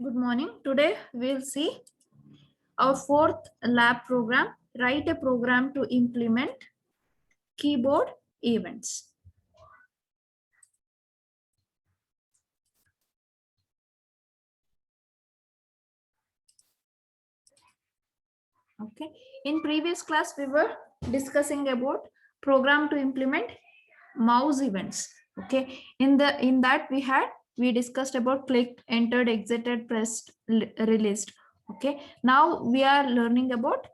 Good morning. Today we'll see our fourth lab program. Write a program to implement keyboard events. Okay. In previous class, we were discussing about program to implement mouse events. Okay. In that we discussed about clicked, entered, exited, pressed, released. Okay. Now we are learning about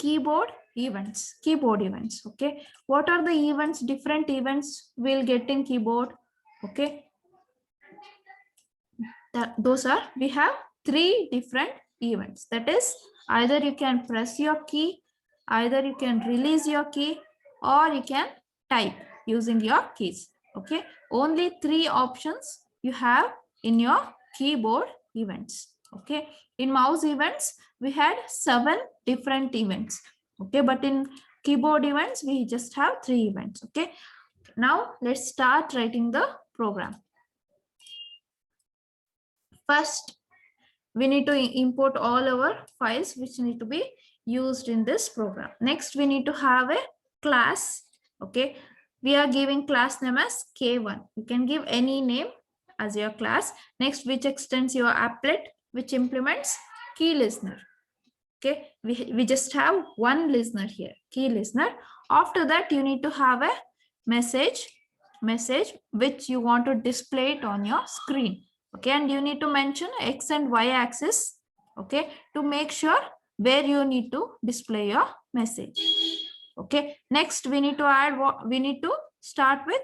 keyboard events. Okay, what are the events? Different events we'll get in keyboard. Okay, those are, we have three different events. That is, either you can press your key, either you can release your key, or you can type using your keys. Okay, only three options you have in your keyboard events. Okay, in mouse events we had 7 different events. Okay, but in keyboard events we just have 3 events. Okay, now let's start writing the program. First, we need to import all our files which need to be used in this program. Next, we need to have a class. Okay, we are giving class name as K1. You can give any name as your class. Next, which extends your applet, which implements key listener. Okay, we just have one listener here, key listener. After that, you need to have a message which you want to display it on your screen. Okay, and you need to mention X and Y axis. Okay, to make sure where you need to display your message. Okay, next we need to add what we need to start with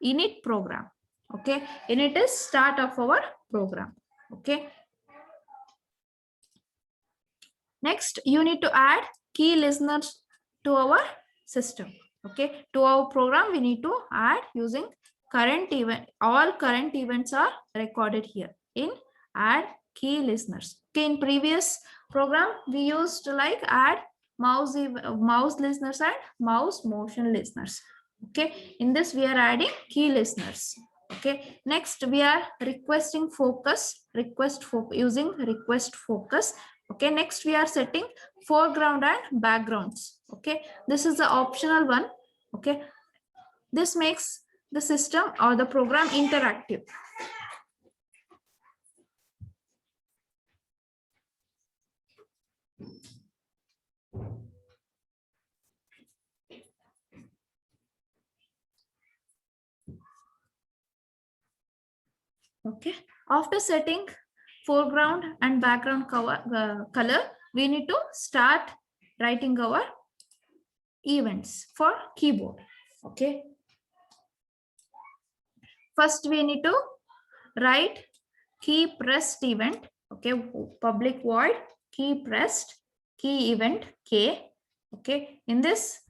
init program. Okay, init is start of our program. Okay, next you need to add key listeners to our system. Okay, to our program we need to add using current event. All current events are recorded here in add key listeners. Okay, in previous program we used to like add mouse listeners and mouse motion listeners. Okay, in this we are adding key listeners. Okay, next we are requesting focus, using request focus. Okay, next we are setting foreground and backgrounds. Okay, this is the optional one. Okay, this makes the system or the program interactive. Okay, after setting foreground and background color, we need to start writing our events for keyboard. Okay, first we need to write key pressed event. Okay, public void key pressed key event K. Okay, in this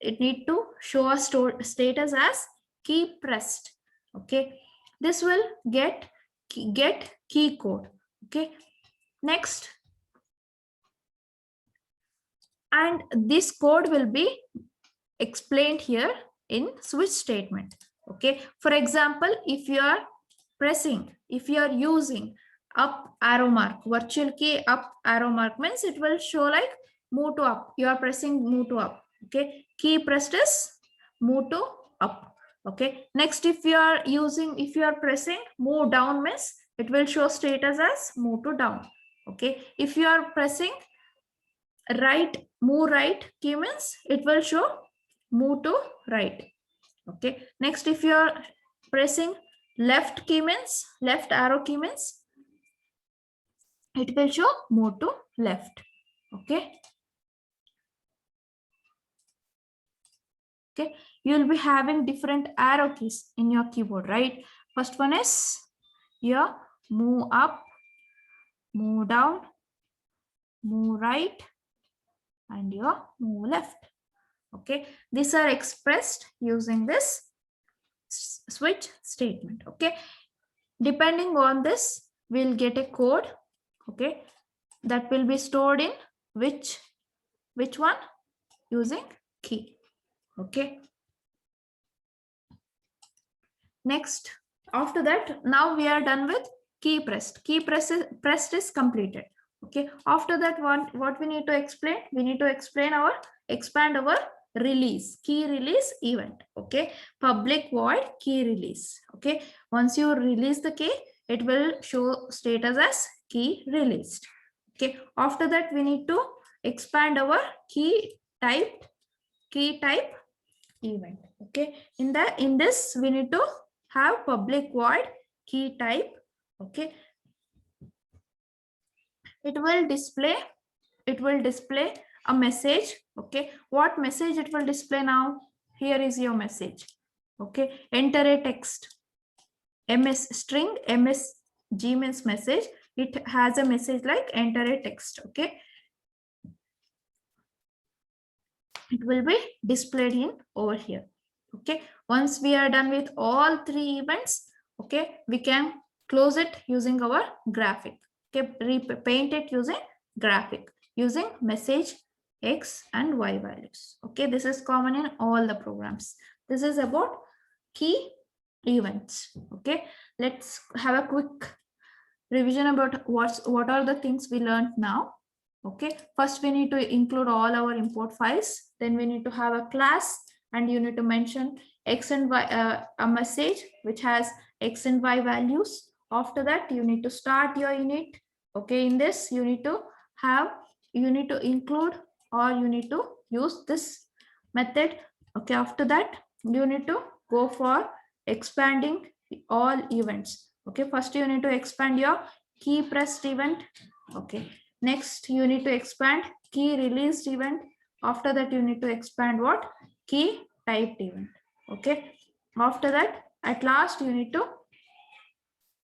it need to show a status as key pressed. Okay, this will get key code. Okay, next, and this code will be explained here in switch statement. Okay, for example, if you are using up arrow mark, virtual key up arrow mark means it will show like move to up. You are pressing move to up. Okay, key pressed is move to up. Okay, next, if you are pressing move down means it will show status as move to down. Okay, if you are pressing move right key means it will show move to right. Okay, next, if you are pressing left arrow key means it will show move to left. Okay, you will be having different arrow keys in your keyboard, right? First one is your move up, move down, move right, and your move left. Okay, these are expressed using this switch statement. Okay, depending on this we'll get a code. Okay, that will be stored in which one? Using key. Okay, next, after that, now we are done with key pressed is completed. Okay, after that, what we need to explain? We need to expand our release, key release event. Okay, public void key release. Okay, once you release the key, it will show status as key released. Okay, after that, we need to expand our key type event. Okay, in this we need to have public void key type. Okay, it will display a message. Okay, what message it will display now? Here is your message. Okay, enter a text. ms string msg means message. It has a message like enter a text. Okay, it will be displayed in over here. Okay, once we are done with all three events, okay, we can close it using our graphic. Okay, paint it using graphic, using message x and y values. Okay, this is common in all the programs. This is about key events. Okay, let's have a quick revision about what are the things we learned now. Okay, first we need to include all our import files. Then we need to have a class, and you need to mention x and y, a message which has x and y values. After that, you need to start your unit. Okay, in this you need to include, or you need to use this method. Okay, after that you need to go for expanding all events. Okay, first you need to expand your key pressed event. Okay, next you need to expand key released event. After that you need to expand what? Key typed event. Okay, after that, at last you need to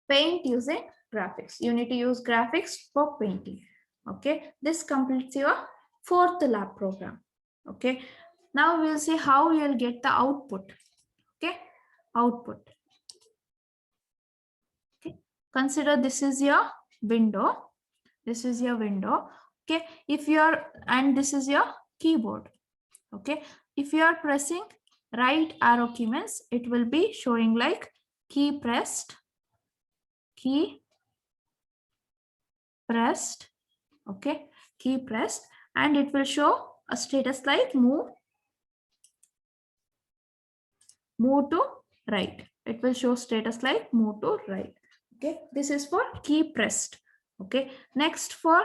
paint using graphics. You need to use graphics for painting. Okay, this completes your fourth lab program. Okay, now we'll see how you'll get the output. Okay, output. Okay, consider this is your window. This is your window. Okay, if you are, and this is your keyboard. Okay, if you are pressing right arrow key means it will be showing like key pressed, okay, key pressed, and it will show a status like move to right. It will show status like move to right. Okay, this is for key pressed. Okay, next for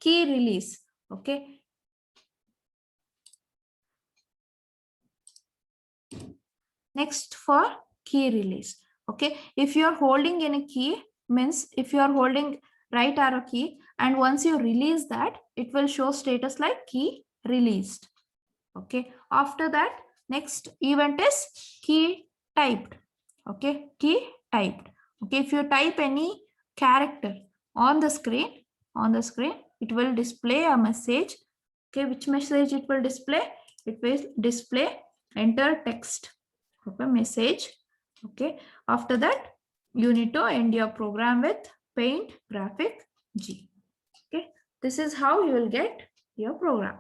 key release. Okay, next for key release. Okay, if you are holding any key means if you are holding right arrow key, and once you release that, it will show status like key released. Okay, after that, next event is key typed. Okay, key typed. Okay, if you type any character on the screen, it will display a message. Okay, which message it will display? It will display enter text. Okay, message. Okay, after that you need to end your program with paint graphic G. Okay, this is how you will get your program.